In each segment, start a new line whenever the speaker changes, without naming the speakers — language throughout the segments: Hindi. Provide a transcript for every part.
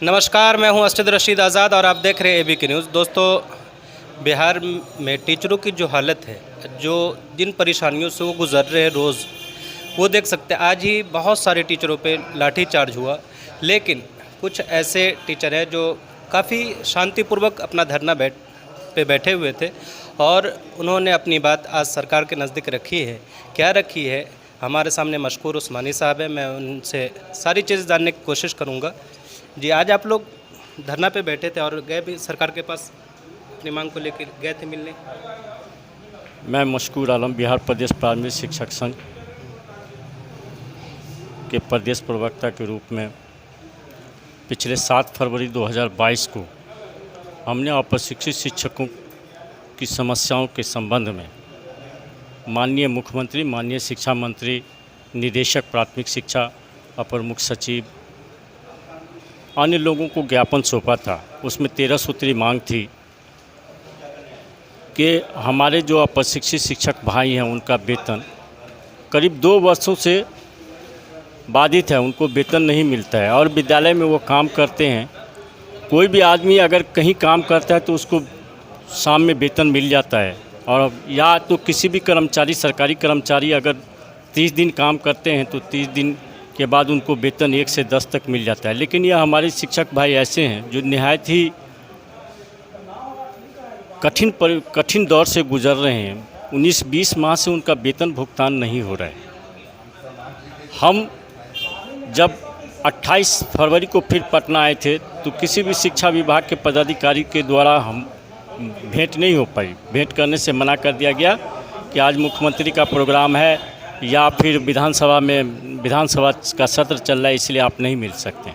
नमस्कार, मैं हूं असद रशीद आज़ाद और आप देख रहे हैं एबीके न्यूज़। दोस्तों, बिहार में टीचरों की जो हालत है, जो जिन परेशानियों से वो गुज़र रहे हैं रोज़, वो देख सकते हैं। आज ही बहुत सारे टीचरों पे लाठीचार्ज हुआ, लेकिन कुछ ऐसे टीचर हैं जो काफ़ी शांतिपूर्वक अपना धरना बैठे हुए थे और उन्होंने अपनी बात आज सरकार के नज़दीक रखी है। क्या रखी है? हमारे सामने मशकूर उस्मानी साहब हैं, मैं उनसे सारी चीज़ जानने की कोशिश करूँगा। जी, आज आप लोग धरना पे बैठे थे और गए भी सरकार के पास, अपनी मांग को लेकर गए थे मिलने?
मैं मशकूर आलम बिहार प्रदेश प्राथमिक शिक्षक संघ के प्रदेश प्रवक्ता के रूप में पिछले 7 फरवरी 2022 को हमने अप्रशिक्षित शिक्षकों की समस्याओं के संबंध में माननीय मुख्यमंत्री, माननीय शिक्षा मंत्री, निदेशक प्राथमिक शिक्षा, अपर मुख्य सचिव, अन्य लोगों को ज्ञापन सौंपा था। उसमें 13 सूत्री मांग थी कि हमारे जो अप्रशिक्षित शिक्षक भाई हैं उनका वेतन करीब 2 वर्षों से बाधित है, उनको वेतन नहीं मिलता है और विद्यालय में वो काम करते हैं। कोई भी आदमी अगर कहीं काम करता है तो उसको शाम में वेतन मिल जाता है, और या तो किसी भी कर्मचारी, सरकारी कर्मचारी अगर 30 दिन काम करते हैं तो 30 दिन के बाद उनको वेतन 1 से 10 तक मिल जाता है। लेकिन यह हमारे शिक्षक भाई ऐसे हैं जो निहायत ही कठिन दौर से गुजर रहे हैं। 19-20 माह से उनका वेतन भुगतान नहीं हो रहा है। हम जब 28 फरवरी को फिर पटना आए थे तो किसी भी शिक्षा विभाग के पदाधिकारी के द्वारा हम भेंट नहीं हो पाई। भेंट करने से मना कर दिया गया कि आज मुख्यमंत्री का प्रोग्राम है या फिर विधानसभा का सत्र चल रहा है, इसलिए आप नहीं मिल सकते।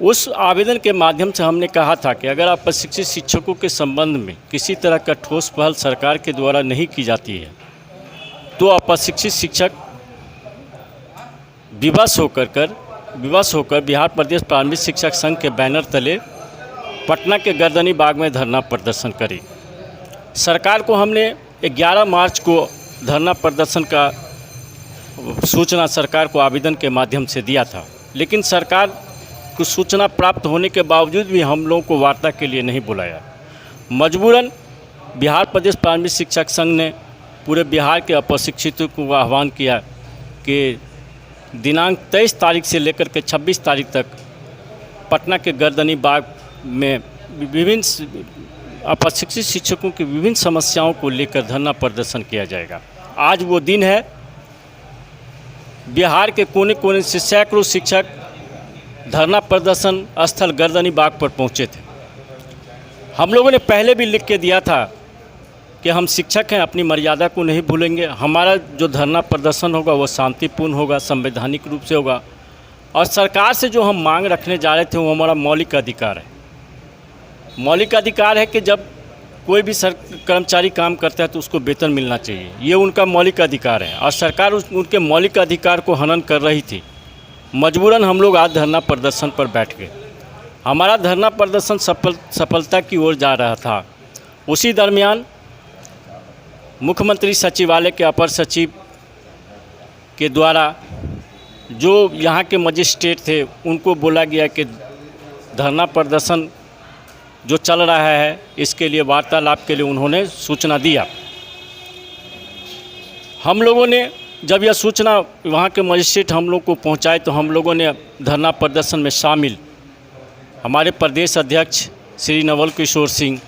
उस आवेदन के माध्यम से हमने कहा था कि अगर अप्रशिक्षित शिक्षकों के संबंध में किसी तरह का ठोस पहल सरकार के द्वारा नहीं की जाती है तो अप्रशिक्षित शिक्षक विवश होकर बिहार प्रदेश प्राथमिक शिक्षक संघ के बैनर तले पटना के गर्दनी बाग में धरना प्रदर्शन करी। सरकार को हमने 11 मार्च को धरना प्रदर्शन का सूचना सरकार को आवेदन के माध्यम से दिया था, लेकिन सरकार को सूचना प्राप्त होने के बावजूद भी हम लोगों को वार्ता के लिए नहीं बुलाया। मजबूरन बिहार प्रदेश प्राथमिक शिक्षक संघ ने पूरे बिहार के अप्रशिक्षितों को आह्वान किया कि दिनांक 23 तारीख से लेकर के 26 तारीख तक पटना के गर्दनी बाग में विभिन्न अप्रशिक्षित शिक्षकों की विभिन्न समस्याओं को लेकर धरना प्रदर्शन किया जाएगा। आज वो दिन है। बिहार के कोने कोने से सैकड़ों शिक्षक धरना प्रदर्शन स्थल गर्दनी बाग पर पहुंचे थे। हम लोगों ने पहले भी लिख के दिया था कि हम शिक्षक हैं, अपनी मर्यादा को नहीं भूलेंगे। हमारा जो धरना प्रदर्शन होगा वो शांतिपूर्ण होगा, संवैधानिक रूप से होगा, और सरकार से जो हम मांग रखने जा रहे थे वो हमारा मौलिक अधिकार है। मौलिक अधिकार है कि जब कोई भी कर्मचारी काम करता है तो उसको वेतन मिलना चाहिए, ये उनका मौलिक अधिकार है, और सरकार उनके मौलिक अधिकार को हनन कर रही थी। मजबूरन हम लोग आज धरना प्रदर्शन पर बैठ गए। हमारा धरना प्रदर्शन सफलता की ओर जा रहा था। उसी दरमियान मुख्यमंत्री सचिवालय के अपर सचिव के द्वारा जो यहाँ के मजिस्ट्रेट थे उनको बोला गया कि धरना प्रदर्शन जो चल रहा है इसके लिए वार्तालाप के लिए उन्होंने सूचना दिया। हम लोगों ने जब यह सूचना वहाँ के मजिस्ट्रेट हम लोग को पहुँचाए तो हम लोगों ने धरना प्रदर्शन में शामिल हमारे प्रदेश अध्यक्ष श्री नवल किशोर सिंह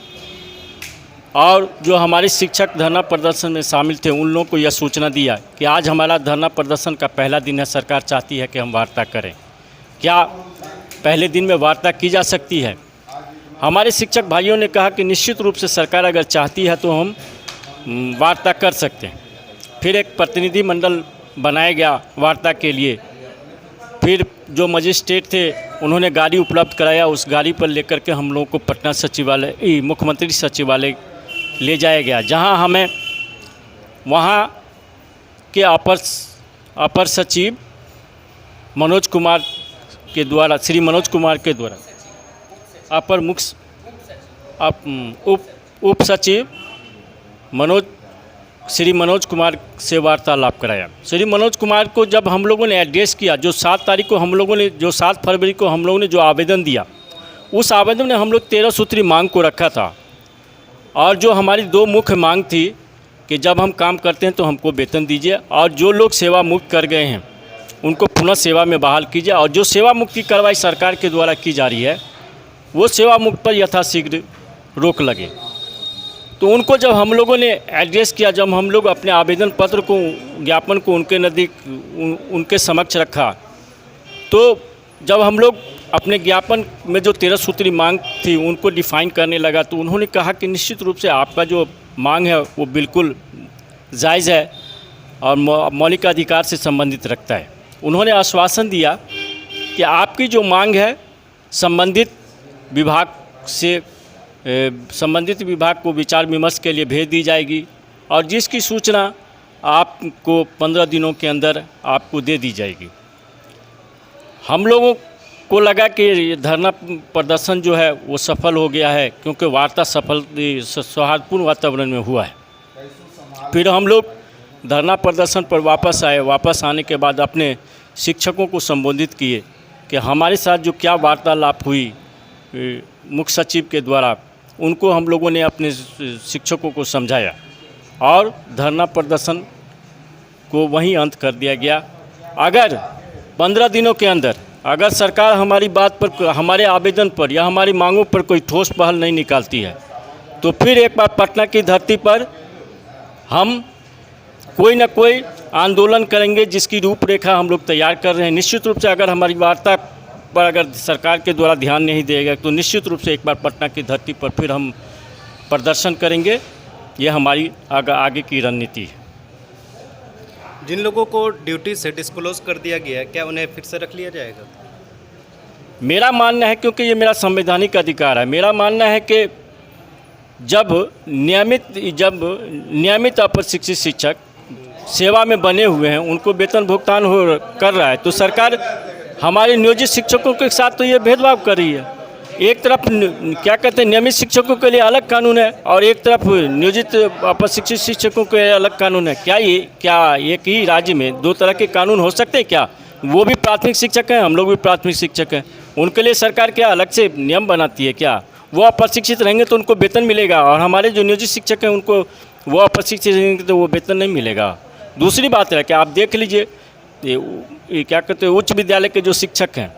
और जो हमारे शिक्षक धरना प्रदर्शन में शामिल थे उन लोगों को यह सूचना दिया कि आज हमारा धरना प्रदर्शन का पहला दिन है। सरकार चाहती है कि हम वार्ता करें। क्या पहले दिन में वार्ता की जा सकती है? हमारे शिक्षक भाइयों ने कहा कि निश्चित रूप से सरकार अगर चाहती है तो हम वार्ता कर सकते हैं। फिर एक प्रतिनिधि मंडल बनाया गया वार्ता के लिए। फिर जो मजिस्ट्रेट थे उन्होंने गाड़ी उपलब्ध कराया। उस गाड़ी पर लेकर के हम लोगों को पटना सचिवालय, मुख्यमंत्री सचिवालय ले जाया गया, जहां हमें वहां के अपर सचिव मनोज कुमार के द्वारा, श्री मनोज कुमार के द्वारा, अपर मुख्य उप सचिव मनोज श्री मनोज कुमार से वार्तालाप कराया। श्री मनोज कुमार को जब हम लोगों ने एड्रेस किया, जो 7 तारीख को हम लोगों ने, जो 7 फरवरी को हम लोगों ने जो आवेदन दिया, उस आवेदन में हम लोग 13 सूत्री मांग को रखा था। और जो हमारी 2 मुख्य मांग थी कि जब हम काम करते हैं तो हमको वेतन दीजिए, और जो लोग सेवा मुक्त कर गए हैं उनको पुनः सेवा में बहाल कीजिए, और जो सेवा मुक्ति कार्रवाई सरकार के द्वारा की जा रही है वो सेवा मुक्त पर यथाशीघ्र रोक लगे। तो उनको जब हम लोगों ने एड्रेस किया, जब हम लोग अपने आवेदन पत्र को, ज्ञापन को उनके नज़दीक उनके समक्ष रखा, तो जब हम लोग अपने ज्ञापन में जो 13 सूत्री मांग थी उनको डिफ़ाइन करने लगा, तो उन्होंने कहा कि निश्चित रूप से आपका जो मांग है वो बिल्कुल जायज़ है और मौलिक अधिकार से संबंधित रखता है। उन्होंने आश्वासन दिया कि आपकी जो मांग है संबंधित विभाग से, संबंधित विभाग को विचार विमर्श के लिए भेज दी जाएगी, और जिसकी सूचना आपको 15 दिनों के अंदर आपको दे दी जाएगी। हम लोगों को लगा कि ये धरना प्रदर्शन जो है वो सफल हो गया है, क्योंकि वार्ता सौहार्दपूर्ण वातावरण में हुआ है। फिर हम लोग धरना प्रदर्शन पर वापस आए। वापस आने के बाद अपने शिक्षकों को संबोधित किए कि हमारे साथ जो क्या वार्तालाप हुई मुख्य सचिव के द्वारा, उनको हम लोगों ने अपने शिक्षकों को समझाया और धरना प्रदर्शन को वहीं अंत कर दिया गया। अगर 15 दिनों के अंदर अगर सरकार हमारी बात पर, हमारे आवेदन पर या हमारी मांगों पर कोई ठोस पहल नहीं निकालती है, तो फिर एक बार पटना की धरती पर हम कोई न कोई आंदोलन करेंगे, जिसकी रूपरेखा हम लोग तैयार कर रहे हैं। निश्चित रूप से अगर हमारी वार्ता पर अगर सरकार के द्वारा ध्यान नहीं देगा तो निश्चित रूप से एक बार पटना की धरती पर फिर हम प्रदर्शन करेंगे। ये हमारी आगे की रणनीति है।
जिन लोगों को ड्यूटी से डिस्क्लोज कर दिया गया है, क्या उन्हें फिर से रख लिया जाएगा?
मेरा मानना है, क्योंकि ये मेरा संवैधानिक अधिकार है, मेरा मानना है कि जब नियमित अप्रशिक्षित शिक्षक सेवा में बने हुए हैं, उनको वेतन भुगतान कर रहा है, तो सरकार हमारे नियोजित शिक्षकों के साथ तो ये भेदभाव कर रही है। एक तरफ क्या कहते हैं, नियमित शिक्षकों के लिए अलग कानून है और एक तरफ नियोजित अप्रशिक्षित शिक्षकों के लिए अलग कानून है। क्या एक ही राज्य में 2 तरह के कानून हो सकते हैं क्या? वो भी प्राथमिक शिक्षक हैं, हम लोग भी प्राथमिक शिक्षक हैं, उनके लिए सरकार क्या अलग से नियम बनाती है क्या? वो अप्रशिक्षित रहेंगे तो उनको वेतन मिलेगा, और हमारे जो नियोजित शिक्षक हैं उनको वो अप्रशिक्षित रहेंगे तो वो वेतन नहीं मिलेगा। दूसरी बात है कि आप देख लीजिए, ये क्या कहते हैं, उच्च विद्यालय के जो शिक्षक हैं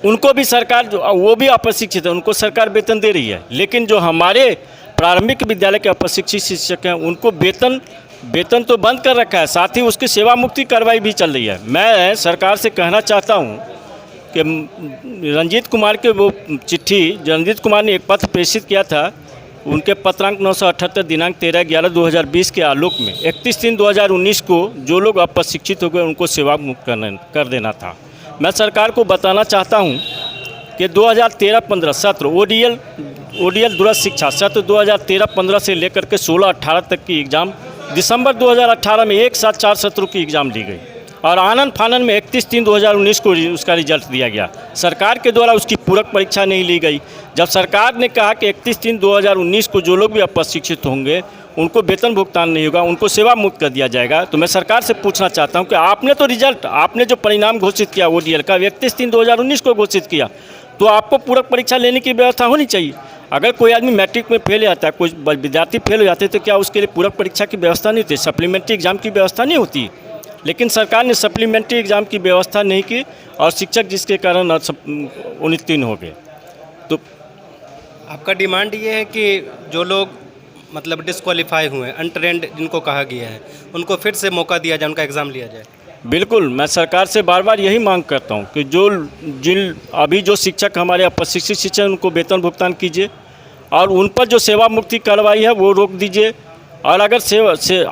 उनको भी सरकार, जो वो भी अप्रशिक्षित है, उनको सरकार वेतन दे रही है, लेकिन जो हमारे प्रारंभिक विद्यालय के अप्रशिक्षित शिक्षक हैं उनको वेतन तो बंद कर रखा है, साथ ही उसकी सेवा मुक्ति कार्रवाई भी चल रही है। मैं सरकार से कहना चाहता हूँ कि रंजीत कुमार के वो चिट्ठी, रंजीत कुमार ने एक पत्र प्रेषित किया था, उनके पत्रांक 978 दिनांक 13/11/2020 के आलोक में 31/3/2019 को जो लोग अप्रशिक्षित हो गए उनको सेवा मुक्त कर देना था। मैं सरकार को बताना चाहता हूं कि 2013-15 सत्र ओडीएल दूरस्थ शिक्षा सत्र 2013-15 से लेकर के 16-18 तक की एग्ज़ाम दिसंबर 2018 में एक साथ 4 सत्रों की एग्ज़ाम ली गई, और आनन फानन में 31/3/2019 को उसका रिजल्ट दिया गया। सरकार के द्वारा उसकी पूरक परीक्षा नहीं ली गई। जब सरकार ने कहा कि 31/3/2019 को जो लोग भी अप्रशिक्षित होंगे उनको वेतन भुगतान नहीं होगा, उनको सेवा मुक्त कर दिया जाएगा, तो मैं सरकार से पूछना चाहता हूं कि आपने तो रिजल्ट, आपने जो परिणाम घोषित किया ओडीएल का 31/3/2019 को घोषित किया, तो आपको पूरक परीक्षा लेने की व्यवस्था होनी चाहिए। अगर कोई आदमी मैट्रिक में फेल हो जाता है, कोई विद्यार्थी फेल हो जाते हैं, तो क्या उसके लिए पूरक परीक्षा की व्यवस्था नहीं होती, सप्लीमेंट्री एग्जाम की व्यवस्था नहीं होती? लेकिन सरकार ने सप्लीमेंट्री एग्ज़ाम की व्यवस्था नहीं की और शिक्षक जिसके कारण उत्तीर्ण हो गए। तो
आपका डिमांड ये है कि जो लोग मतलब डिस्क्वालीफाई हुए, अनट्रेंड जिनको कहा गया है, उनको फिर से मौका दिया जाए, उनका एग्ज़ाम लिया जाए?
बिल्कुल, मैं सरकार से बार बार यही मांग करता हूं कि अभी जो शिक्षक हमारे अप्रशिक्षित शिक्षक उनको वेतन भुगतान कीजिए, और उन पर जो सेवा मुक्ति कार्रवाई है वो रोक दीजिए, और अगर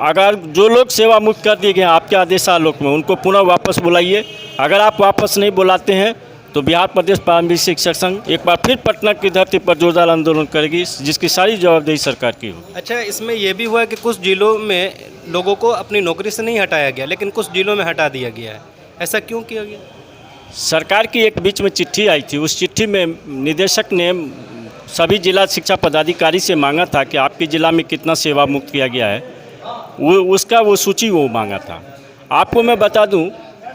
अगर जो लोग सेवा मुक्त कर दिए गए हैं आपके आदेशालोक में, उनको पुनः वापस बुलाइए। अगर आप वापस नहीं बुलाते हैं तो बिहार प्रदेश प्रारंभिक शिक्षक संघ एक बार फिर पटना की धरती पर जोरदार आंदोलन करेगी, जिसकी सारी जवाबदेही सरकार की होगी।
अच्छा, इसमें यह भी हुआ कि कुछ जिलों में लोगों को अपनी नौकरी से नहीं हटाया गया, लेकिन कुछ जिलों में हटा दिया गया है, ऐसा क्यों किया गया?
सरकार की एक बीच में चिट्ठी आई थी, उस चिट्ठी में निदेशक ने सभी जिला शिक्षा पदाधिकारी से मांगा था कि आपके ज़िला में कितना सेवा मुक्त किया गया है, उसका वो सूची वो मांगा था। आपको मैं बता दूं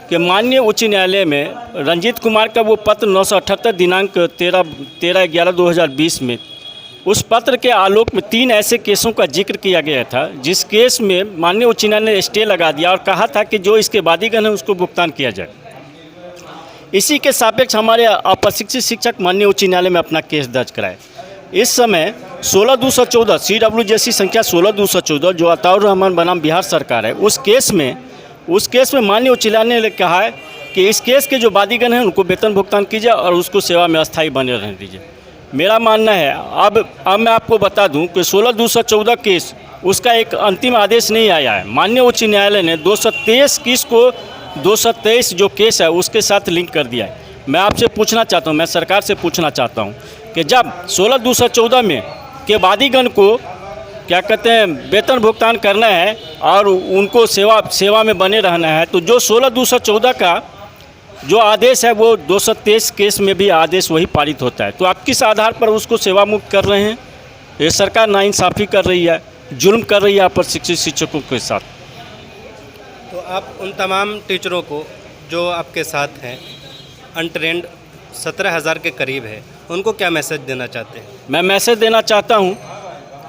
कि माननीय उच्च न्यायालय में रंजीत कुमार का वो पत्र 978 दिनांक 13/11/2020 में, उस पत्र के आलोक में 3 ऐसे केसों का जिक्र किया गया था जिस केस में माननीय उच्च न्यायालय ने स्टे लगा दिया और कहा था कि जो इसके बादीगण है उसको भुगतान किया जाए। इसी के सापेक्ष हमारे अप्रशिक्षित शिक्षक माननीय उच्च न्यायालय में अपना केस दर्ज कराए। इस समय 16/214 CWJC संख्या 16/214 जो अताउर रहमान बनाम बिहार सरकार है, उस केस में माननीय उच्च न्यायालय ने कहा है कि इस केस के जो बादीगण हैं उनको वेतन भुगतान कीजिए और उसको सेवा में अस्थायी बने रहने दीजिए। मेरा मानना है, अब मैं आपको बता दूं कि 16/214 केस उसका एक अंतिम आदेश नहीं आया है। माननीय उच्च न्यायालय ने 223 केस को 223 जो केस है उसके साथ लिंक कर दिया है। मैं आपसे पूछना चाहता हूं, मैं सरकार से पूछना चाहता हूं कि जब 16/214 में के बादीगण को क्या कहते हैं वेतन भुगतान करना है और उनको सेवा में बने रहना है, तो जो 16/214 का जो आदेश है वो 223 केस में भी आदेश वही पारित होता है। तो आप किस आधार पर उसको सेवा मुक्त कर रहे हैं? ये सरकार नाइंसाफ़ी कर रही है, जुल्म कर रही है अप्रशिक्षित शिक्षकों के साथ।
तो आप उन तमाम टीचरों को जो आपके साथ हैं, अनट्रेंड 17,000 के करीब है, उनको क्या मैसेज देना चाहते हैं?
मैं मैसेज देना चाहता हूं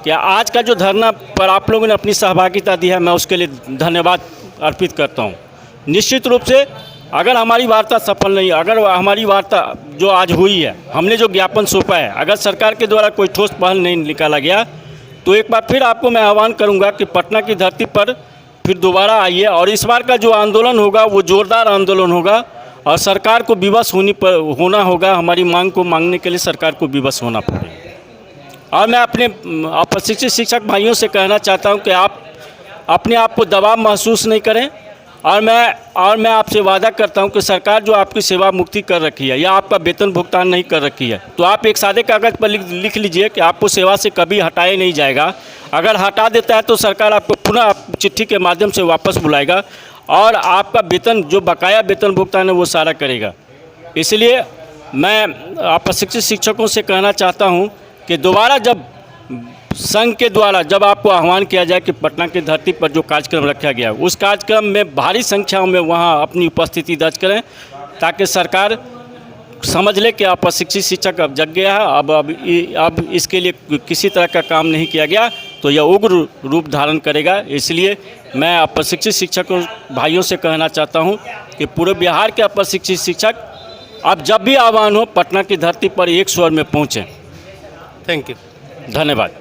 कि आज का जो धरना पर आप लोगों ने अपनी सहभागिता दी है, मैं उसके लिए धन्यवाद अर्पित करता हूं। निश्चित रूप से अगर हमारी वार्ता सफल नहीं, अगर हमारी वार्ता जो आज हुई है, हमने जो ज्ञापन सौंपा है, अगर सरकार के द्वारा कोई ठोस पहल नहीं निकाला गया, तो एक बार फिर आपको मैं आह्वान करूंगा कि पटना की धरती पर फिर दोबारा आइए और इस बार का जो आंदोलन होगा वो जोरदार आंदोलन होगा और सरकार को विवश होना होगा। हमारी मांग को मांगने के लिए सरकार को विवश होना पड़ेगा। और मैं अपने अप्रशिक्षित शिक्षक भाइयों से कहना चाहता हूं कि आप अपने आप को दबाव महसूस नहीं करें और मैं आपसे वादा करता हूं कि सरकार जो आपकी सेवा मुक्ति कर रखी है या आपका वेतन भुगतान नहीं कर रखी है, तो आप एक सादे कागज़ पर लिख लीजिए कि आपको सेवा से कभी हटाया नहीं जाएगा। अगर हटा देता है तो सरकार आपको पुनः चिट्ठी के माध्यम से वापस बुलाएगा और आपका वेतन जो बकाया वेतन भुगतान है वो सारा करेगा। इसलिए मैं अप्रशिक्षित शिक्षकों से कहना चाहता हूं कि दोबारा जब संघ के द्वारा जब आपको आह्वान किया जाए कि पटना की धरती पर जो कार्यक्रम रखा गया उस कार्यक्रम में भारी संख्या में वहां अपनी उपस्थिति दर्ज करें, ताकि सरकार समझ ले कि अप्रशिक्षित शिक्षक अब जग गया है, अब इसके लिए किसी तरह का काम नहीं किया गया तो यह उग्र रूप धारण करेगा। इसलिए मैं अप्रशिक्षित शिक्षकों भाइयों से कहना चाहता हूं कि पूरे बिहार के अप्रशिक्षित शिक्षक अब जब भी आह्वान हो पटना की धरती पर एक स्वर में पहुँचें।
Thank you.
धन्यवाद।